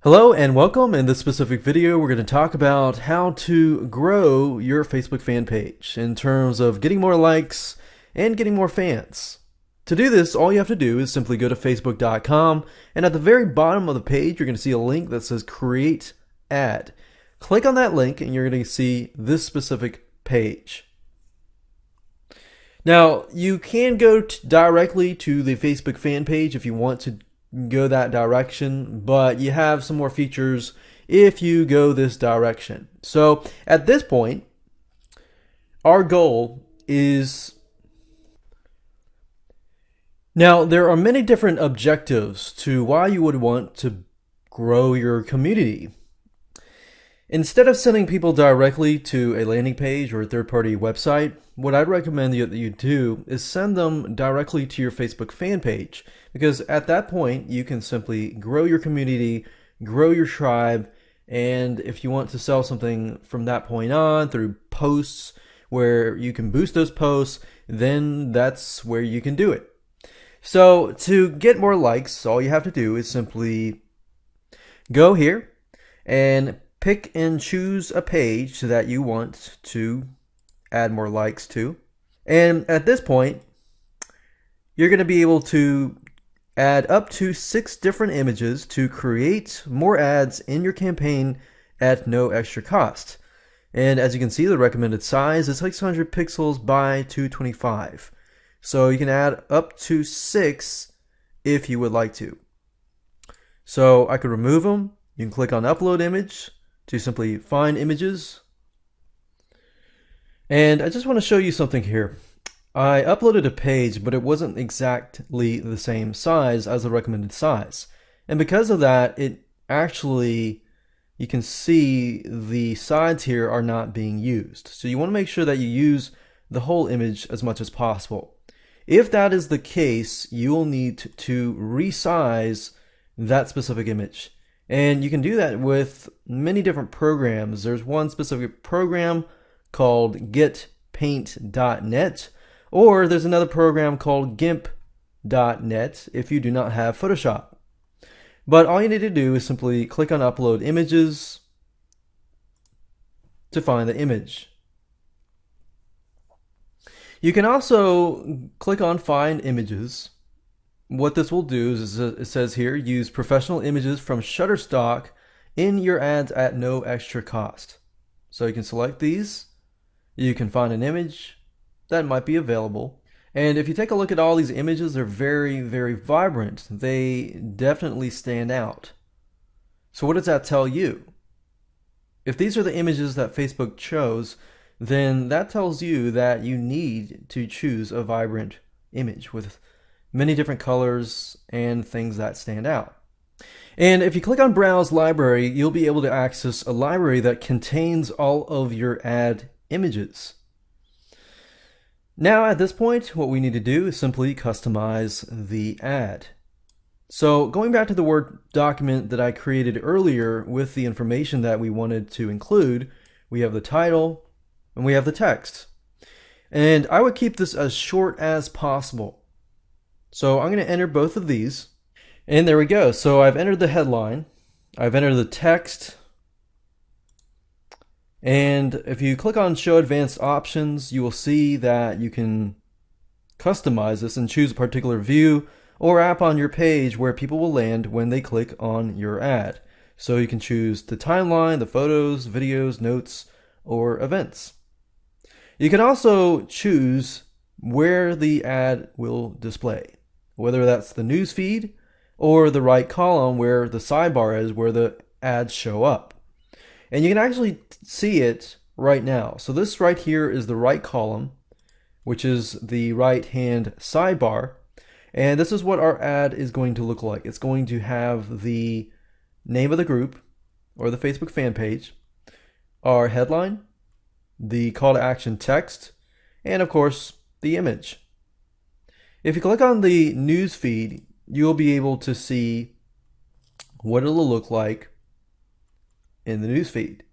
Hello and welcome. In this specific video, we're going to talk about how to grow your Facebook fan page in terms of getting more likes and getting more fans. To do this, all you have to do is simply go to facebook.com, and at the very bottom of the page, you're going to see a link that says Create Ad. Click on that link and you're going to see this specific page. Now, you can go directly to the Facebook fan page if you want to go that direction, but you have some more features if you go this direction. So at this point, our goal is, now there are many different objectives to why you would want to grow your community. Instead of sending people directly to a landing page or a third-party website, what I'd recommend that you do is send them directly to your Facebook fan page, because at that point you can simply grow your community, grow your tribe, and if you want to sell something from that point on through posts where you can boost those posts, then that's where you can do it. So to get more likes, all you have to do is simply go here and pick and choose a page that you want to add more likes to. And at this point, you're going to be able to add up to 6 different images to create more ads in your campaign at no extra cost. And as you can see, the recommended size is 600 pixels by 225. So you can add up to 6 if you would like to. So I could remove them. You can click on Upload Image to simply find images. And I just want to show you something here. I uploaded a page, but it wasn't exactly the same size as the recommended size. And because of that, it actually, you can see the sides here are not being used. So you want to make sure that you use the whole image as much as possible. If that is the case, you will need to resize that specific image. And you can do that with many different programs. There's one specific program called getpaint.net, or there's another program called gimp.net if you do not have Photoshop. But all you need to do is simply click on Upload Images to find the image. You can also click on Find Images. What this will do is, it says here, use professional images from Shutterstock in your ads at no extra cost. So you can select these. You can find an image that might be available. And if you take a look at all these images, they're very, very vibrant. They definitely stand out. So what does that tell you? If these are the images that Facebook chose, then that tells you that you need to choose a vibrant image with many different colors and things that stand out. And if you click on Browse Library, you'll be able to access a library that contains all of your ad images. Now at this point, what we need to do is simply customize the ad. So going back to the Word document that I created earlier with the information that we wanted to include, we have the title and we have the text. And I would keep this as short as possible. So I'm going to enter both of these, and there we go. So I've entered the headline, I've entered the text, and if you click on Show Advanced Options, you will see that you can customize this and choose a particular view or app on your page where people will land when they click on your ad. So you can choose the timeline, the photos, videos, notes, or events. You can also choose where the ad will display, whether that's the news feed or the right column where the sidebar is, where the ads show up. And you can actually see it right now. So this right here is the right column, which is the right hand sidebar. And this is what our ad is going to look like. It's going to have the name of the group or the Facebook fan page, our headline, the call to action text, and of course the image. If you click on the news feed, you'll be able to see what it'll look like in the news feed.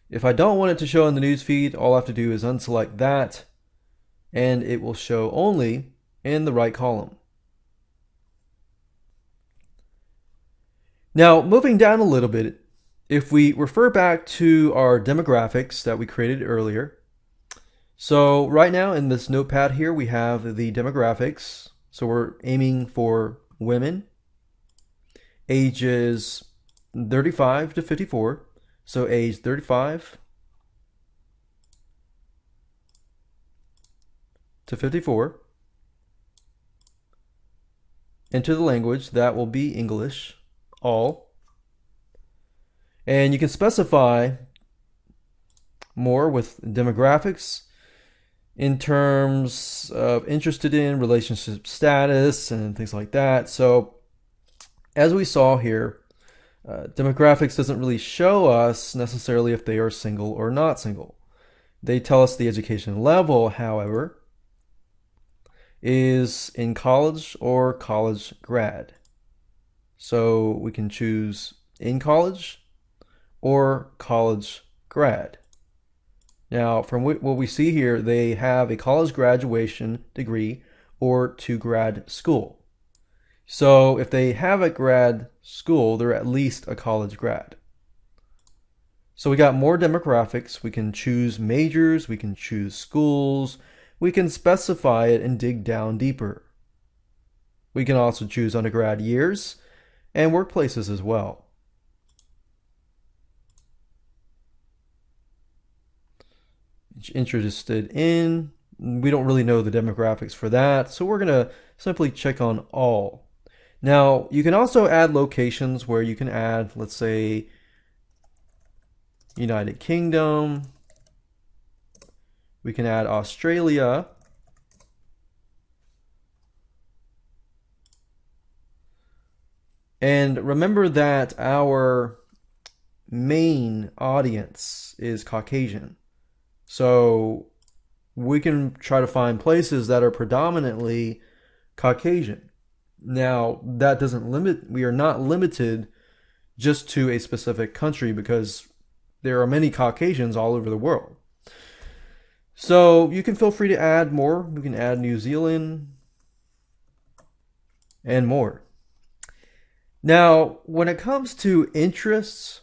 If I don't want it to show in the news feed, all I have to do is unselect that and it will show only in the right column. Now, moving down a little bit, if we refer back to our demographics that we created earlier, so right now in this notepad here, we have the demographics. So we're aiming for women, ages 35 to 54. So age 35 to 54. Enter the language, that will be English, all. And you can specify more with demographics in terms of interested in, relationship status, and things like that. So as we saw here, demographics doesn't really show us necessarily if they are single or not single. They tell us the education level, however, is in college or college grad. So we can choose in college or college grad. Now, from what we see here, they have a college graduation degree or to grad school. So if they have a grad school, they're at least a college grad. So we got more demographics. We can choose majors, we can choose schools, we can specify it and dig down deeper. We can also choose undergrad years and workplaces as well. Interested in, we don't really know the demographics for that, so we're going to simply check on all. Now, you can also add locations where you can add, let's say, United Kingdom. We can add Australia. And remember that our main audience is Caucasian. So we can try to find places that are predominantly Caucasian. Now, that doesn't limit, we are not limited just to a specific country because there are many Caucasians all over the world. So you can feel free to add more. We can add New Zealand and more. Now, when it comes to interests,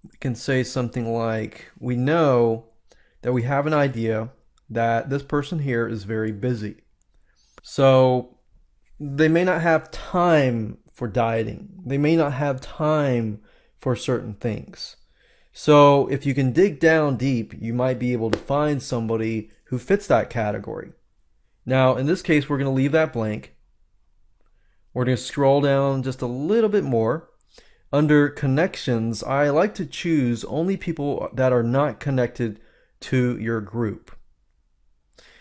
we can say something like, we know that we have an idea that this person here is very busy. So they may not have time for dieting. They may not have time for certain things. So if you can dig down deep, you might be able to find somebody who fits that category. Now, in this case, we're going to leave that blank. We're going to scroll down just a little bit more. Under connections, I like to choose only people that are not connected to your group.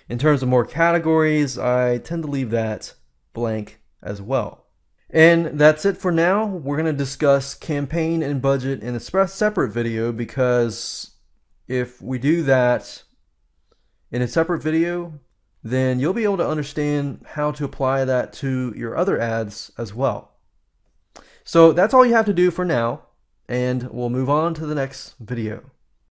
In terms of more categories, I tend to leave that blank as well. And that's it for now. We're going to discuss campaign and budget in a separate video, because if we do that in a separate video, then you'll be able to understand how to apply that to your other ads as well. So that's all you have to do for now, and we'll move on to the next video.